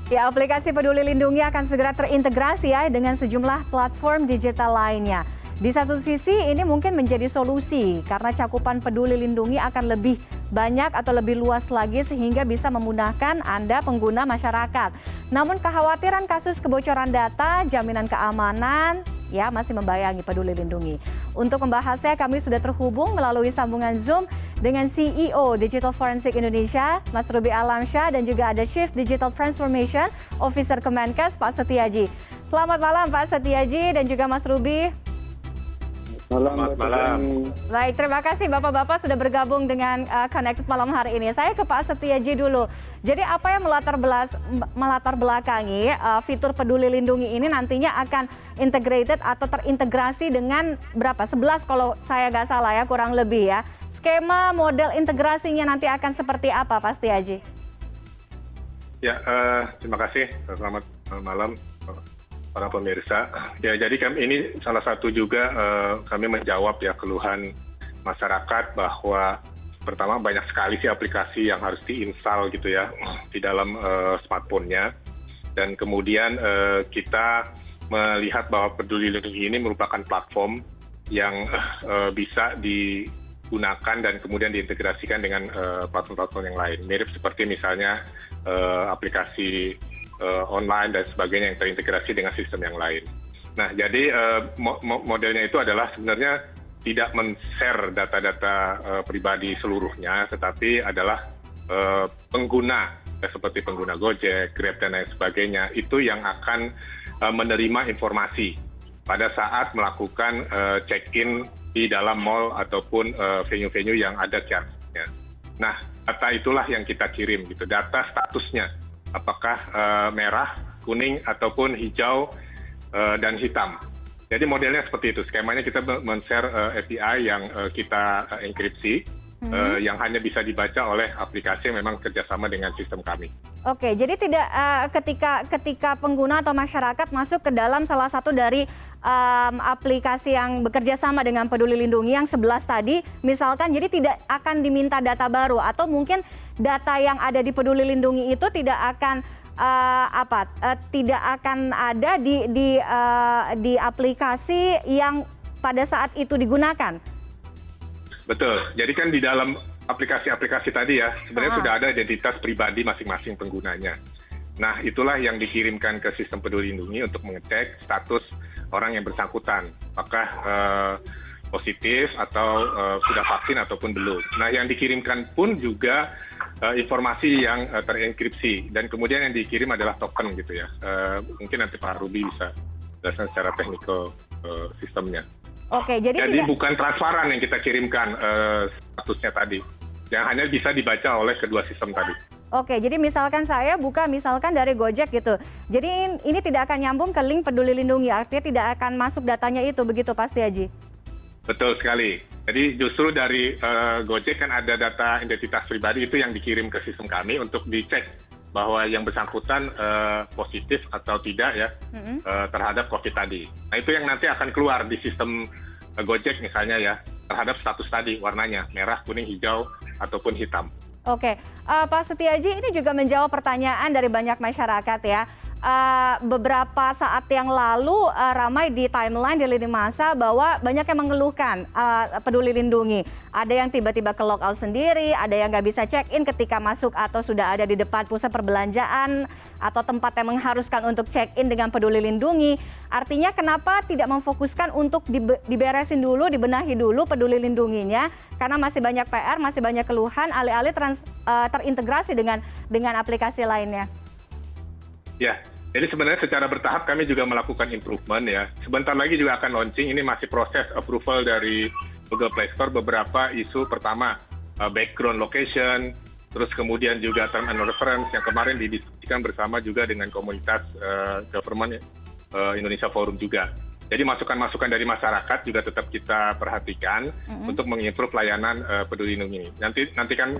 Ya, aplikasi Peduli Lindungi akan segera terintegrasi ya dengan sejumlah platform digital lainnya. Di satu sisi ini mungkin menjadi solusi karena cakupan Peduli Lindungi akan lebih banyak atau lebih luas lagi sehingga bisa memudahkan Anda pengguna masyarakat. Namun kekhawatiran kasus kebocoran data, jaminan keamanan ya masih membayangi Peduli Lindungi. Untuk membahasnya kami sudah terhubung melalui sambungan Zoom dengan CEO Digital Forensik Indonesia, Mas Ruby Alamsyah, dan juga ada Chief Digital Transformation Officer Kemenkes, Pak Setiaji. Selamat malam Pak Setiaji dan juga Mas Ruby. Selamat malam. Baik, terima kasih Bapak-Bapak sudah bergabung dengan Connected malam hari ini. Saya ke Pak Setiaji dulu. Jadi apa yang melatar belakangi fitur Peduli Lindungi ini nantinya akan integrated atau terintegrasi dengan berapa? 11 kalau saya nggak salah ya, kurang lebih ya. Skema model integrasinya nanti akan seperti apa Pak Setiaji? Ya, terima kasih. Selamat malam para pemirsa. Ya, jadi kami ini salah satu juga kami menjawab ya keluhan masyarakat bahwa pertama banyak sekali sih aplikasi yang harus diinstal gitu ya di dalam smartphone-nya, dan kemudian kita melihat bahwa Peduli Lindungi ini merupakan platform yang bisa digunakan dan kemudian diintegrasikan dengan platform-platform yang lain, mirip seperti misalnya aplikasi online dan sebagainya yang terintegrasi dengan sistem yang lain. Nah, jadi modelnya itu adalah sebenarnya tidak men-share data-data pribadi seluruhnya, tetapi adalah pengguna seperti pengguna Gojek, Grab dan lain sebagainya itu yang akan menerima informasi pada saat melakukan check-in di dalam mall ataupun venue-venue yang ada kiosnya. Nah, data itulah yang kita kirim gitu, data statusnya. Apakah merah, kuning, ataupun hijau dan hitam. Jadi modelnya seperti itu. Skemanya kita men-share API yang kita enkripsi, yang hanya bisa dibaca oleh aplikasi yang memang kerjasama dengan sistem kami. Oke, jadi tidak ketika pengguna atau masyarakat masuk ke dalam salah satu dari aplikasi yang bekerja sama dengan Peduli Lindungi yang 11 tadi, misalkan, jadi tidak akan diminta data baru atau mungkin data yang ada di Peduli Lindungi itu tidak akan tidak akan ada di aplikasi yang pada saat itu digunakan. Betul. Jadi kan di dalam aplikasi-aplikasi tadi ya, sebenarnya sudah ada identitas pribadi masing-masing penggunanya. Nah, itulah yang dikirimkan ke sistem Peduli Lindungi untuk mengecek status orang yang bersangkutan, apakah positif atau sudah vaksin ataupun belum. Nah, yang dikirimkan pun juga informasi yang terenkripsi, dan kemudian yang dikirim adalah token gitu ya. Mungkin nanti Pak Ruby bisa jelaskan secara teknikal sistemnya. Oke, jadi bukan transparan yang kita kirimkan statusnya tadi, yang hanya bisa dibaca oleh kedua sistem tadi. Oke, jadi misalkan saya buka misalkan dari Gojek gitu, jadi ini tidak akan nyambung ke link Peduli Lindungi, artinya tidak akan masuk datanya itu, begitu Pak Setiaji? Betul sekali. Jadi justru dari Gojek kan ada data identitas pribadi itu yang dikirim ke sistem kami untuk dicek bahwa yang bersangkutan positif atau tidak ya terhadap COVID tadi. Nah, itu yang nanti akan keluar di sistem Gojek misalnya ya, terhadap status tadi warnanya merah, kuning, hijau ataupun hitam. Oke, Pak Setiaji, ini juga menjawab pertanyaan dari banyak masyarakat ya. Beberapa saat yang lalu ramai di timeline di lini masa bahwa banyak yang mengeluhkan Peduli Lindungi. Ada yang tiba-tiba ke logout sendiri, ada yang nggak bisa check-in ketika masuk atau sudah ada di depan pusat perbelanjaan atau tempat yang mengharuskan untuk check-in dengan Peduli Lindungi. Artinya kenapa tidak memfokuskan untuk diberesin dulu, dibenahi dulu Peduli Lindunginya, karena masih banyak PR, masih banyak keluhan, alih-alih terintegrasi dengan aplikasi lainnya. Ya, jadi sebenarnya secara bertahap kami juga melakukan improvement ya. Sebentar lagi juga akan launching, ini masih proses approval dari Google Play Store, beberapa isu. Pertama, background location, terus kemudian juga term and reference yang kemarin didiskusikan bersama juga dengan komunitas government Indonesia Forum juga. Jadi masukan-masukan dari masyarakat juga tetap kita perhatikan untuk mengimprove layanan Peduli Lindungi. Nanti kan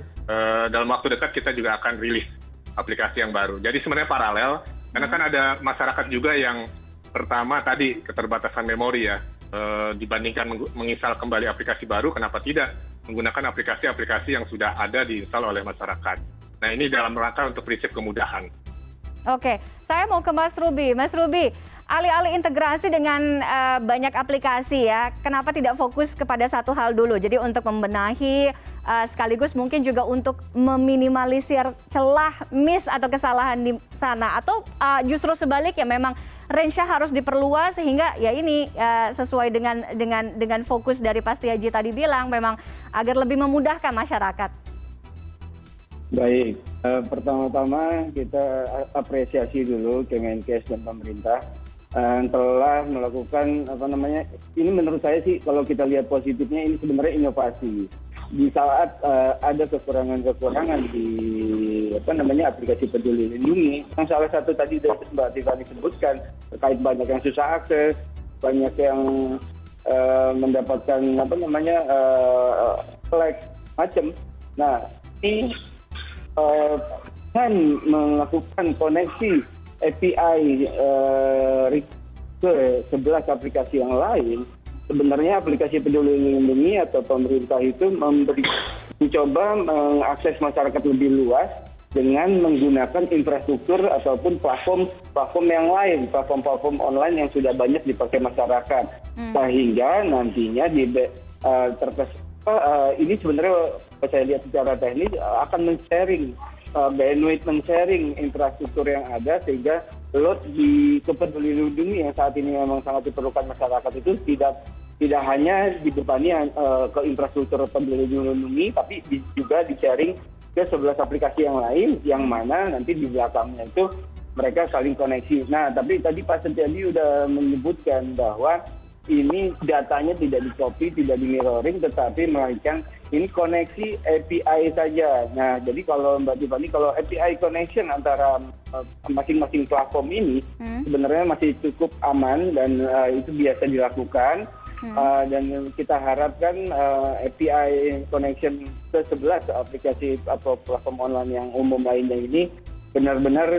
dalam waktu dekat kita juga akan rilis aplikasi yang baru. Jadi sebenarnya paralel, karena kan ada masyarakat juga yang pertama tadi keterbatasan memori ya, dibandingkan menginstal kembali aplikasi baru, kenapa tidak menggunakan aplikasi-aplikasi yang sudah ada diinstal oleh masyarakat. Nah, ini dalam rangka untuk prinsip kemudahan. Oke, saya mau ke Mas Ruby. Mas Ruby, alih-alih integrasi dengan banyak aplikasi ya, kenapa tidak fokus kepada satu hal dulu? Jadi untuk membenahi sekaligus mungkin juga untuk meminimalisir celah, miss atau kesalahan di sana, atau justru sebaliknya memang range-nya harus diperluas sehingga ya ini sesuai dengan fokus dari Pak Setiaji tadi bilang memang agar lebih memudahkan masyarakat. Baik, pertama-tama kita apresiasi dulu Kemenkes dan pemerintah telah melakukan ini menurut saya sih kalau kita lihat positifnya ini sebenarnya inovasi. Di saat ada kekurangan-kekurangan di aplikasi Peduli Lindungi, yang salah satu tadi Mbak Tiffany sebutkan terkait banyak yang susah akses, banyak yang mendapatkan flag macam. Nah, ini dengan melakukan koneksi API ke 11 aplikasi yang lain, sebenarnya aplikasi Peduli Lindungi atau pemerintah itu mencoba mengakses masyarakat lebih luas dengan menggunakan infrastruktur ataupun platform yang lain, platform online yang sudah banyak dipakai masyarakat, sehingga nantinya ini sebenarnya saya lihat secara teknis akan men-sharing bandwidth, men-sharing infrastruktur yang ada sehingga load di Peduli Lindungi yang saat ini memang sangat diperlukan masyarakat itu tidak hanya dibebani ke infrastruktur Peduli Lindungi, tapi juga di-sharing ke 11 aplikasi yang lain yang mana nanti di belakangnya itu mereka saling koneksi. Nah, tapi tadi Pak Setiaji sudah menyebutkan bahwa ini datanya tidak di-copy, tidak di-mirroring, tetapi melainkan ini koneksi API saja. Nah, jadi kalau Mbak Tiffany, kalau API connection antara masing-masing platform ini sebenarnya masih cukup aman dan itu biasa dilakukan. Dan kita harapkan API connection ke 11 aplikasi atau platform online yang umum lainnya ini benar-benar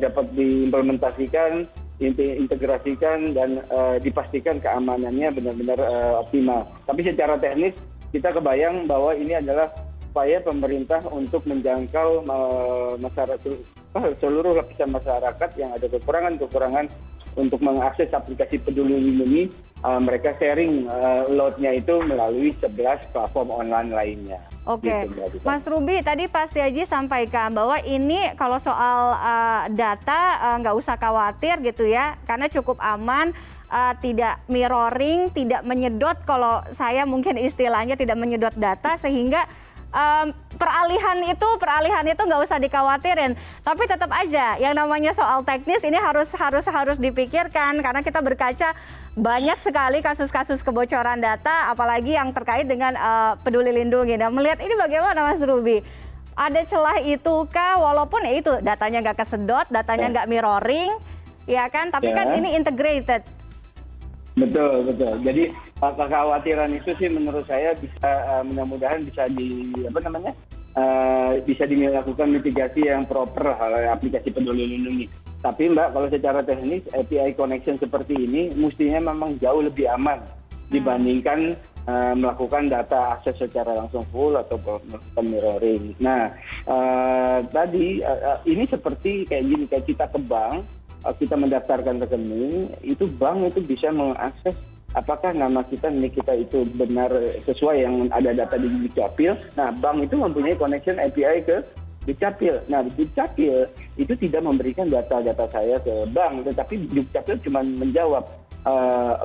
dapat diimplementasikan, integrasikan dan dipastikan keamanannya benar-benar optimal. Tapi secara teknis kita kebayang bahwa ini adalah upaya pemerintah untuk menjangkau seluruh lapisan masyarakat yang ada kekurangan untuk mengakses aplikasi Peduli Lindungi. Mereka sharing load-nya itu melalui 11 platform online lainnya. Oke, gitu, Mas Ruby, tadi Pak Setiaji sampaikan bahwa ini kalau soal data nggak usah khawatir gitu ya, karena cukup aman, tidak mirroring, tidak menyedot, kalau saya mungkin istilahnya tidak menyedot data, sehingga peralihan itu nggak usah dikhawatirin. Tapi tetap aja yang namanya soal teknis ini harus dipikirkan, karena kita berkaca banyak sekali kasus-kasus kebocoran data, apalagi yang terkait dengan Peduli Lindungi. Nah, melihat ini bagaimana Mas Ruby? Ada celah itu kah? Walaupun ya itu datanya nggak kesedot, datanya nggak mirroring, ya kan? Tapi kan ini integrated. Betul. Jadi kekhawatiran itu sih menurut saya bisa mudah-mudahan bisa bisa dilakukan mitigasi yang proper aplikasi Peduli Lindungi. Tapi Mbak, kalau secara teknis API connection seperti ini mestinya memang jauh lebih aman dibandingkan melakukan data akses secara langsung full atau melakukan mirroring. Nah, tadi ini seperti kayak gini, kayak kita ke bank, kita mendaftarkan rekening, itu bank itu bisa mengakses apakah nama kita, nik kita itu benar sesuai yang ada data di Dukcapil. Nah, bank itu mempunyai connection API ke Dukcapil. Nah, Dukcapil itu tidak memberikan data-data saya ke bank, tetapi Dukcapil cuma menjawab,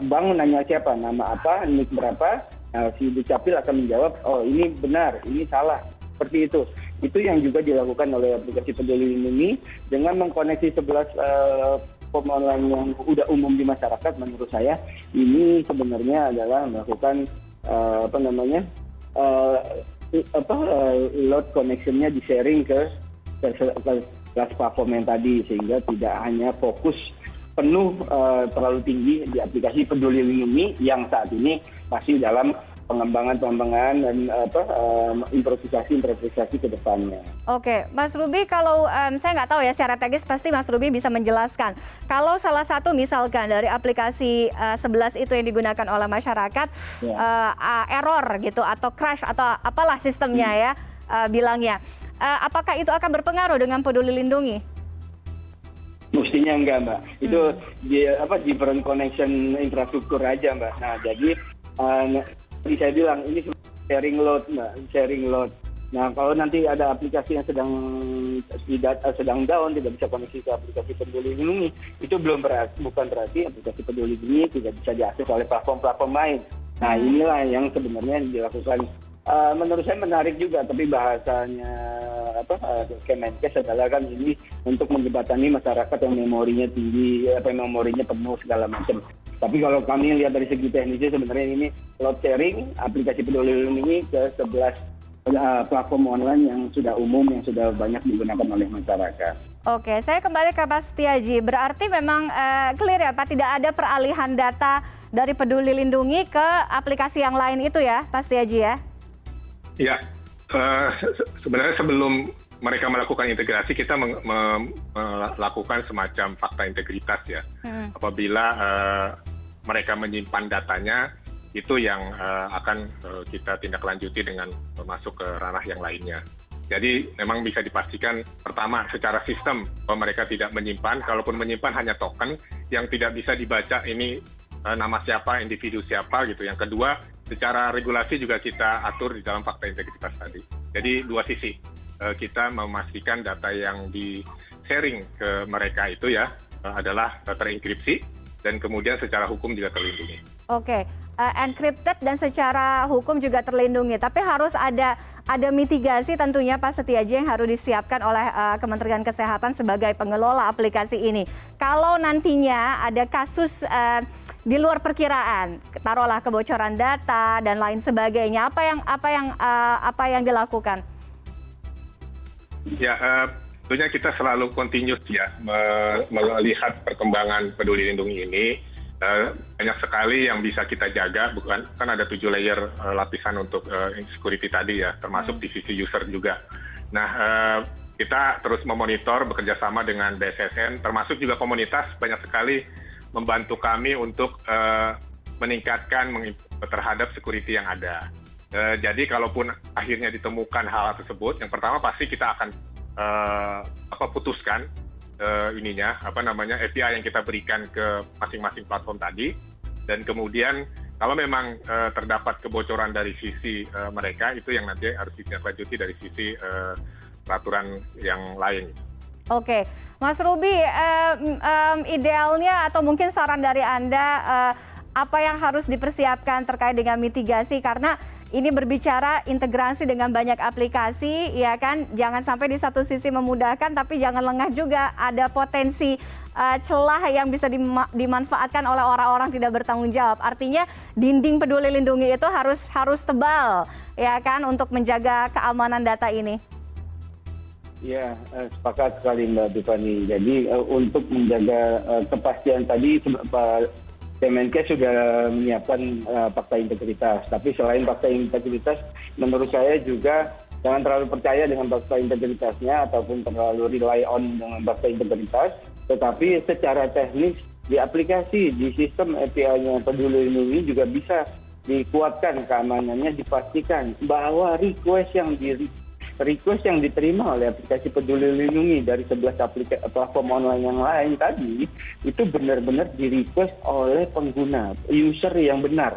bank nanya siapa, nama apa, nik berapa, nah, si Dukcapil akan menjawab, oh ini benar, ini salah, seperti itu. Itu yang juga dilakukan oleh aplikasi Peduli Lindungi dengan mengkoneksi 11 platform online yang udah umum di masyarakat. Menurut saya ini sebenarnya adalah melakukan load connection-nya di sharing ke platform yang tadi, sehingga tidak hanya fokus penuh terlalu tinggi di aplikasi Peduli Lindungi yang saat ini masih dalam pengembangan dan improvisasi ke depannya. Oke, Mas Ruby, kalau saya nggak tahu ya secara teknis pasti Mas Ruby bisa menjelaskan. Kalau salah satu misalkan dari aplikasi 11 itu yang digunakan oleh masyarakat error gitu atau crash atau apalah sistemnya ya bilangnya, apakah itu akan berpengaruh dengan Peduli Lindungi? Mestinya enggak, Mbak. Itu different connection infrastruktur aja, Mbak. Nah, jadi seperti saya bilang ini sharing load, Mbak, sharing load. Nah, kalau nanti ada aplikasi yang sedang down, tidak bisa koneksi ke aplikasi Peduli Lindungi, itu bukan berarti aplikasi Peduli Lindungi tidak bisa diakses oleh platform-platform lain. Nah, inilah yang sebenarnya dilakukan. Menurut saya menarik juga, tapi bahasanya Kemenkes adalah kan ini untuk menjembatani masyarakat yang memorinya tinggi, memorinya penuh segala macam. Tapi kalau kami lihat dari segi teknisnya sebenarnya ini load sharing aplikasi Peduli Lindungi ke 11 platform online yang sudah umum, yang sudah banyak digunakan oleh masyarakat. Oke, saya kembali ke Pak Setiaji. Berarti memang clear ya Pak, tidak ada peralihan data dari Peduli Lindungi ke aplikasi yang lain itu ya Pak Setiaji ya? Ya, sebenarnya sebelum mereka melakukan integrasi, kita melakukan semacam fakta integritas ya. Apabila mereka menyimpan datanya, itu yang akan kita tindak lanjuti dengan masuk ke ranah yang lainnya. Jadi memang bisa dipastikan, pertama secara sistem bahwa mereka tidak menyimpan, kalaupun menyimpan hanya token yang tidak bisa dibaca ini nama siapa, individu siapa gitu. Yang kedua, secara regulasi juga kita atur di dalam fakta integritas tadi. Jadi dua sisi, kita memastikan data yang di-sharing ke mereka itu ya adalah terenkripsi dan kemudian secara hukum juga terlindungi. Oke, encrypted dan secara hukum juga terlindungi. Tapi harus ada mitigasi tentunya Pak Setiaji yang harus disiapkan oleh Kementerian Kesehatan sebagai pengelola aplikasi ini. Kalau nantinya ada kasus di luar perkiraan, taruhlah kebocoran data dan lain sebagainya, apa yang dilakukan? Ya, tentunya kita selalu continuous ya melihat perkembangan Peduli Lindungi ini. Banyak sekali yang bisa kita jaga, bukan kan ada 7 layer lapisan untuk security tadi ya, termasuk di sisi user juga. Nah, kita terus memonitor bekerja sama dengan BSSN, termasuk juga komunitas banyak sekali membantu kami untuk meningkatkan terhadap security yang ada. Jadi kalaupun akhirnya ditemukan hal tersebut, yang pertama pasti kita akan putuskan API yang kita berikan ke masing-masing platform tadi, dan kemudian kalau memang terdapat kebocoran dari sisi mereka, itu yang nanti harus ditindaklanjuti dari sisi peraturan yang lain. Oke, Mas Ruby, idealnya atau mungkin saran dari Anda apa yang harus dipersiapkan terkait dengan mitigasi, karena ini berbicara integrasi dengan banyak aplikasi, ya kan? Jangan sampai di satu sisi memudahkan, tapi jangan lengah juga. Ada potensi celah yang bisa dimanfaatkan oleh orang-orang tidak bertanggung jawab. Artinya dinding Peduli Lindungi itu harus tebal, ya kan, untuk menjaga keamanan data ini. Ya, sepakat sekali Mbak Tiffany. Jadi untuk menjaga kepastian tadi, Kemenkes sudah menyiapkan fakta integritas. Tapi selain fakta integritas, menurut saya juga jangan terlalu percaya dengan fakta integritasnya ataupun terlalu rely on dengan fakta integritas. Tetapi secara teknis di aplikasi, di sistem API-nya Peduli Lindungi juga bisa dikuatkan keamanannya, dipastikan bahwa request yang diterima oleh aplikasi Peduli Lindungi dari 11 platform online yang lain tadi itu benar-benar di-request oleh pengguna, user yang benar,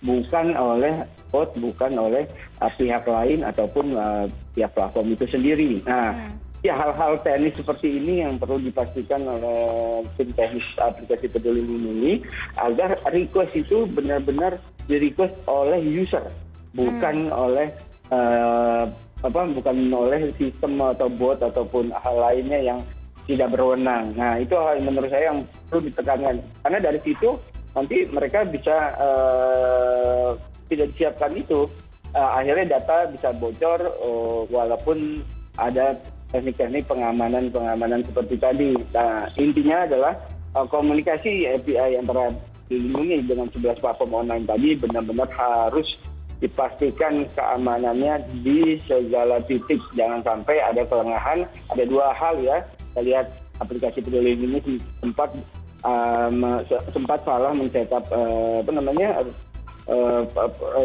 bukan oleh bot, bukan oleh pihak lain ataupun pihak platform itu sendiri. Nah, ya hal-hal teknis seperti ini yang perlu dipastikan oleh tim teknis aplikasi Peduli Lindungi agar request itu benar-benar di-request oleh user, bukan oleh bukan oleh sistem atau bot ataupun hal lainnya yang tidak berwenang. Nah, itu hal menurut saya yang perlu ditekankan. Karena dari situ nanti mereka bisa tidak disiapkan itu. Akhirnya data bisa bocor walaupun ada teknik-teknik pengamanan seperti tadi. Nah, intinya adalah komunikasi API antara dilindungi dengan 11 platform online tadi benar-benar harus dipastikan keamanannya di segala titik. Jangan sampai ada kelengahan. Ada dua hal ya. Kita lihat aplikasi Peduli Lindungi sempat salah mencetak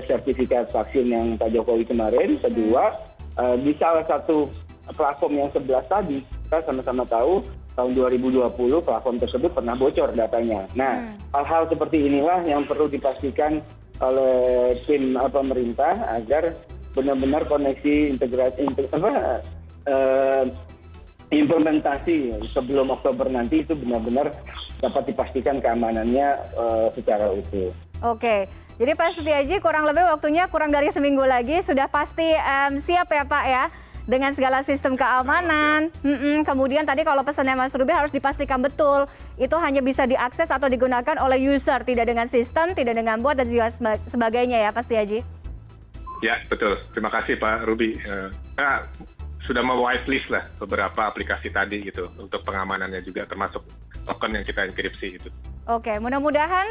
sertifikat vaksin yang Pak Jokowi kemarin. Kedua, di salah satu platform yang 11 tadi, kita sama-sama tahu tahun 2020 platform tersebut pernah bocor datanya. Nah, hal-hal seperti inilah yang perlu dipastikan oleh tim pemerintah agar benar-benar koneksi implementasi sebelum Oktober nanti itu benar-benar dapat dipastikan keamanannya secara utuh. Oke, jadi Pak Setiaji kurang lebih waktunya kurang dari seminggu lagi sudah pasti siap ya Pak ya dengan segala sistem keamanan. Kemudian tadi kalau pesannya Mas Ruby harus dipastikan betul itu hanya bisa diakses atau digunakan oleh user, tidak dengan sistem, tidak dengan bot dan juga sebagainya ya Pak Setiaji. Ya betul, terima kasih Pak Ruby. Sudah whitelist lah beberapa aplikasi tadi gitu untuk pengamanannya juga termasuk token yang kita enkripsi itu. Oke, mudah-mudahan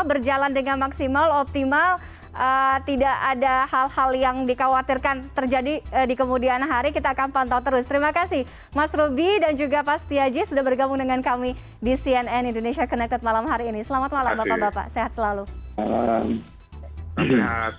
berjalan dengan maksimal, optimal, tidak ada hal-hal yang dikhawatirkan terjadi di kemudian hari. Kita akan pantau terus. Terima kasih Mas Ruby dan juga Pak Setiaji sudah bergabung dengan kami di CNN Indonesia Connected malam hari ini. Selamat malam Bapak-Bapak, sehat selalu. Sehat.